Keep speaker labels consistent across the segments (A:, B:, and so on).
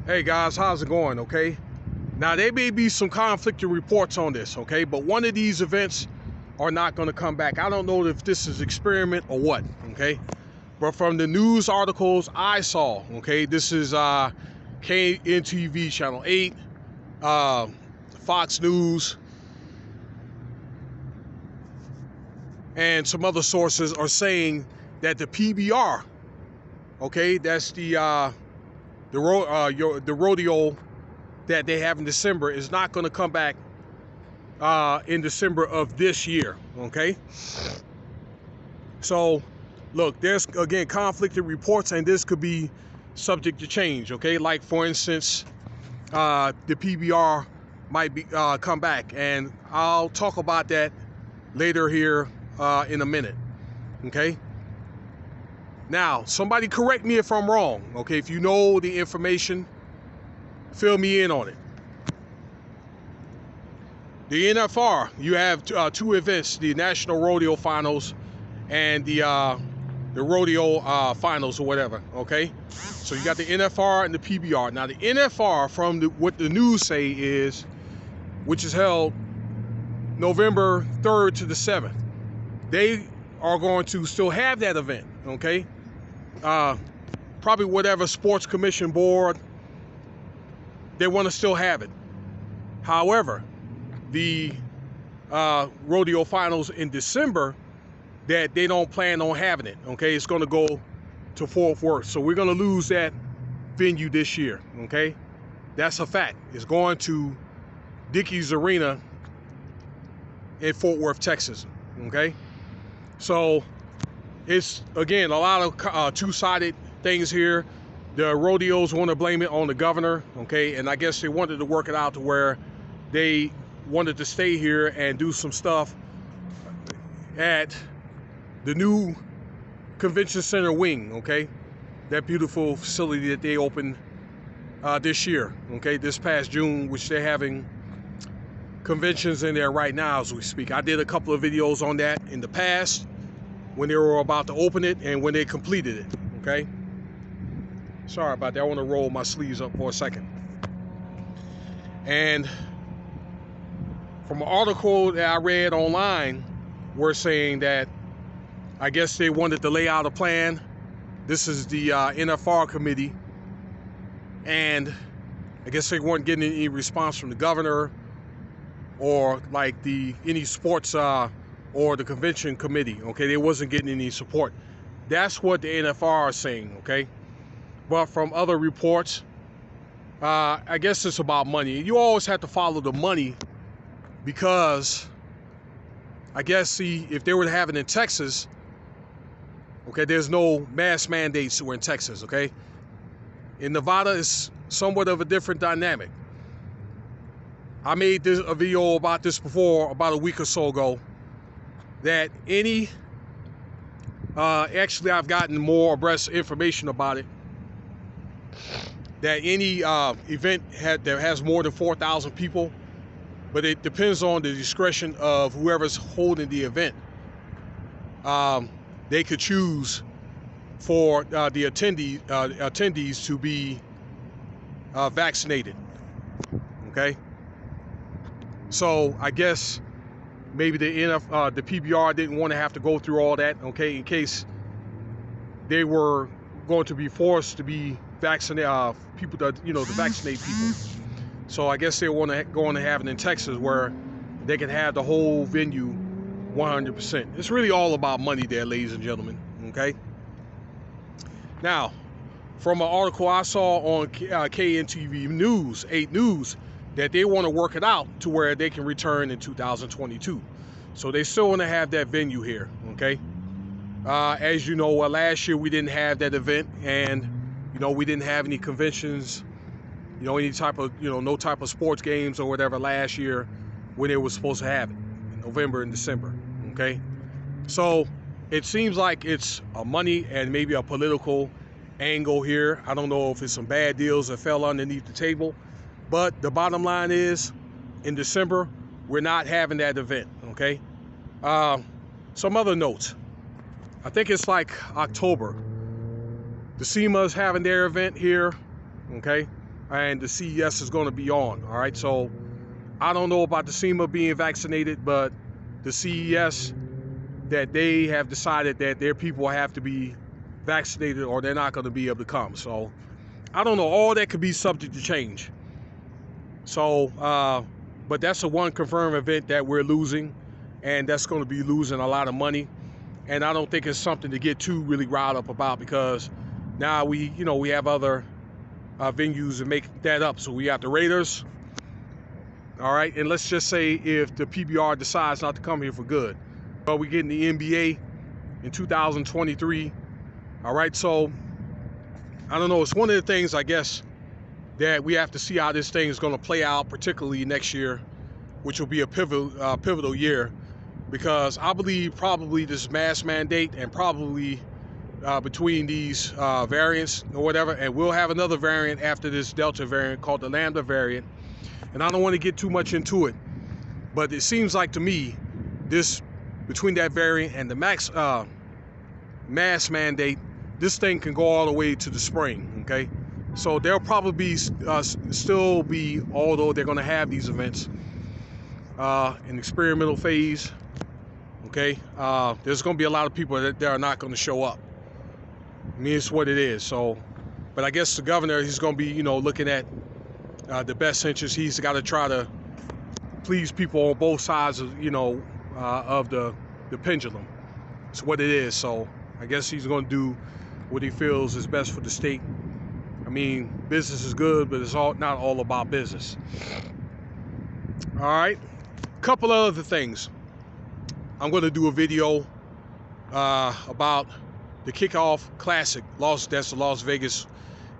A: Hey guys, how's it going? Okay, now there may be some conflicting reports on this, okay, but one of these events are not going to come back. I don't know if this is experiment or what, okay, but from the news articles I saw, okay, this is KNTV Channel 8, Fox News, and some other sources are saying that the PBR, okay, that's the rodeo that they have in December, is not going to come back in December of this year, okay? So, look, there's, again, conflicting reports, and this could be subject to change, okay? Like, for instance, the PBR might be come back, and I'll talk about that later here in a minute, okay? Now, somebody correct me if I'm wrong, okay? If you know the information, fill me in on it. The NFR, you have two events, the National Rodeo Finals and the Rodeo Finals or whatever, okay? So you got the NFR and the PBR. Now, the NFR, from what the news say is, which is held November 3rd to the 7th, they are going to still have that event, okay? Probably whatever sports commission board, they want to still have it. However, the rodeo finals in December, that they don't plan on having it, okay? It's going to go to Fort Worth. So we're going to lose that venue this year, okay? That's a fact. It's going to Dickey's Arena in Fort Worth, Texas, okay? So it's, again, a lot of two-sided things here. The rodeos want to blame it on the governor, okay? And I guess they wanted to work it out to where they wanted to stay here and do some stuff at the new convention center wing, okay? That beautiful facility that they opened this year, okay? This past June, which they're having conventions in there right now as we speak. I did a couple of videos on that in the past when they were about to open it and when they completed it, okay? Sorry about that. I want to roll my sleeves up for a second. And from an article that I read online, we're saying that I guess they wanted to lay out a plan. This is the NFR committee. And I guess they weren't getting any response from the governor or like any sports or the convention committee, okay? They wasn't getting any support. That's what the NFR is saying, okay? But from other reports, I guess it's about money. You always have to follow the money because I guess, see, if they were to have it in Texas, okay, there's no mass mandates in Texas, okay? In Nevada, it's somewhat of a different dynamic. I made a video about this before, about a week or so ago, that actually I've gotten more abreast information about it, that any event that has more than 4,000 people, but it depends on the discretion of whoever's holding the event. They could choose for the attendees to be vaccinated, okay? So I guess maybe the PBR didn't want to have to go through all that, okay, in case they were going to be forced to be vaccinate people that, to vaccinate people. So I guess they want to go on to have it in Texas where they can have the whole venue 100%. It's really all about money there, ladies and gentlemen, okay? Now, from an article I saw on KNTV News, 8 News, that they want to work it out to where they can return in 2022. So they still want to have that venue here, okay? As you know, last year we didn't have that event, and we didn't have any conventions, any type of, no type of sports games or whatever last year when they were supposed to have it in November and December, okay? So it seems like it's a money and maybe a political angle here. I don't know if it's some bad deals that fell underneath the table, but the bottom line is, in December, we're not having that event, okay? Some other notes. I think it's like October. The SEMA's having their event here, okay? and the CES is going to be on. All right, so I don't know about the SEMA being vaccinated, but the CES, that they have decided that their people have to be vaccinated or they're not going to be able to come. So I don't know, all that could be subject to change. So but that's the one confirmed event that we're losing, and that's going to be losing a lot of money. And I don't think it's something to get too really riled up about, because now we have other venues to make that up. So we have the Raiders, all right, and let's just say if the PBR decides not to come here for good, but we get in the NBA in 2023, all right. So I don't know, it's one of the things, I guess, that we have to see how this thing is going to play out, particularly next year, which will be a pivotal year, because I believe probably this mask mandate and probably between these variants or whatever, and we'll have another variant after this Delta variant called the Lambda variant, and I don't want to get too much into it, but it seems like to me this, between that variant and the mask mandate, this thing can go all the way to the spring, okay? So there'll probably be still be, although they're going to have these events, an experimental phase, okay? There's going to be a lot of people that are not going to show up. I mean, it's what it is. So, but I guess the governor, he's going to be, looking at the best interest. He's got to try to please people on both sides of, of the pendulum. It's what it is. So I guess he's going to do what he feels is best for the state. I mean, business is good, but it's not all about business. All right, a couple of other things. I'm going to do a video about the Kickoff Classic. That's the Las Vegas.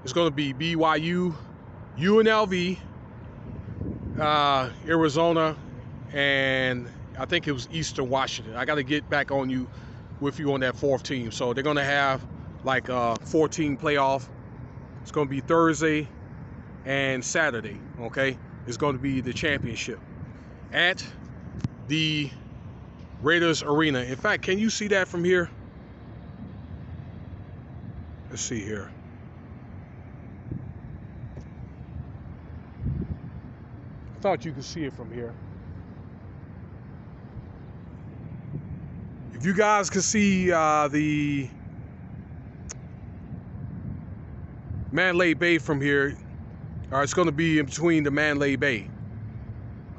A: It's going to be BYU, UNLV, Arizona, and I think it was Eastern Washington. I got to get back on you with you on that fourth team. So they're going to have like a 14 playoff. It's going to be Thursday and Saturday, okay? It's going to be the championship at the Raiders Arena. In fact, can you see that from here? Let's see here. I thought you could see it from here. If you guys can see the Mandalay Bay from here, all right, it's going to be in between the Mandalay Bay.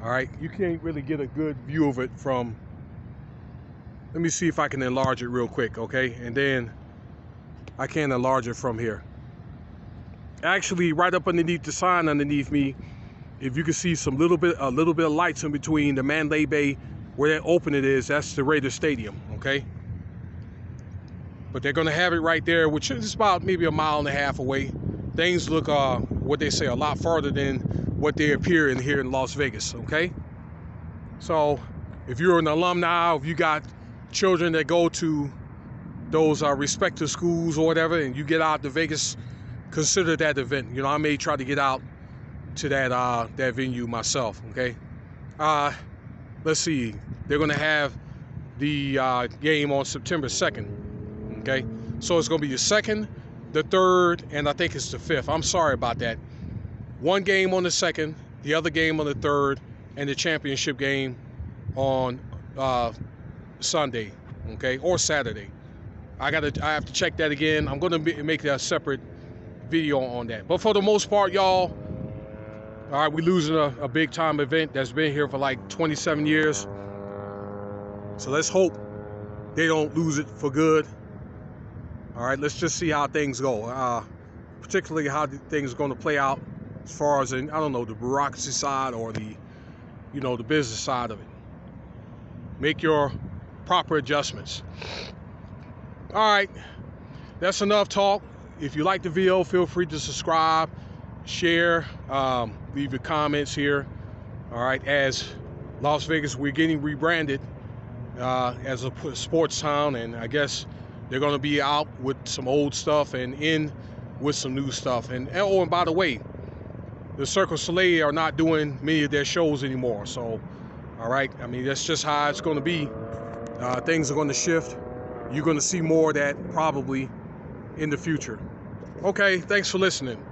A: All right, you can't really get a good view of it from, let me see if I can enlarge it real quick, okay? And then I can enlarge it from here. Actually, right up underneath the sign underneath me, if you can see a little bit of lights in between the Mandalay Bay, where that open it is, that's the Raiders Stadium, okay? But they're gonna have it right there, which is about maybe a mile and a half away. Things look, what they say, a lot farther than what they appear in here in Las Vegas, okay? So if you're an alumni, if you got children that go to those respective schools or whatever, and you get out to Vegas, consider that event. I may try to get out to that venue myself, okay? Let's see, they're gonna have the game on September 2nd, okay? So it's gonna be the 2nd, the 3rd, and I think it's the 5th. I'm sorry about that. One game on the 2nd, the other game on the 3rd, and the championship game on Sunday, okay, or Saturday. I have to check that again. I'm gonna make a separate video on that. But for the most part, y'all, all right, we're losing a big time event that's been here for like 27 years. So let's hope they don't lose it for good. All right, let's just see how things go. Particularly how things are going to play out as far as, I don't know, the bureaucracy side or the, the business side of it. Make your proper adjustments. All right, that's enough talk. If you like the video, feel free to subscribe, share, leave your comments here. All right, as Las Vegas, we're getting rebranded as a sports town, and I guess they're going to be out with some old stuff and in with some new stuff. And by the way, the Cirque du Soleil are not doing many of their shows anymore. So, all right, I mean, that's just how it's going to be. Things are going to shift. You're going to see more of that probably in the future. Okay, thanks for listening.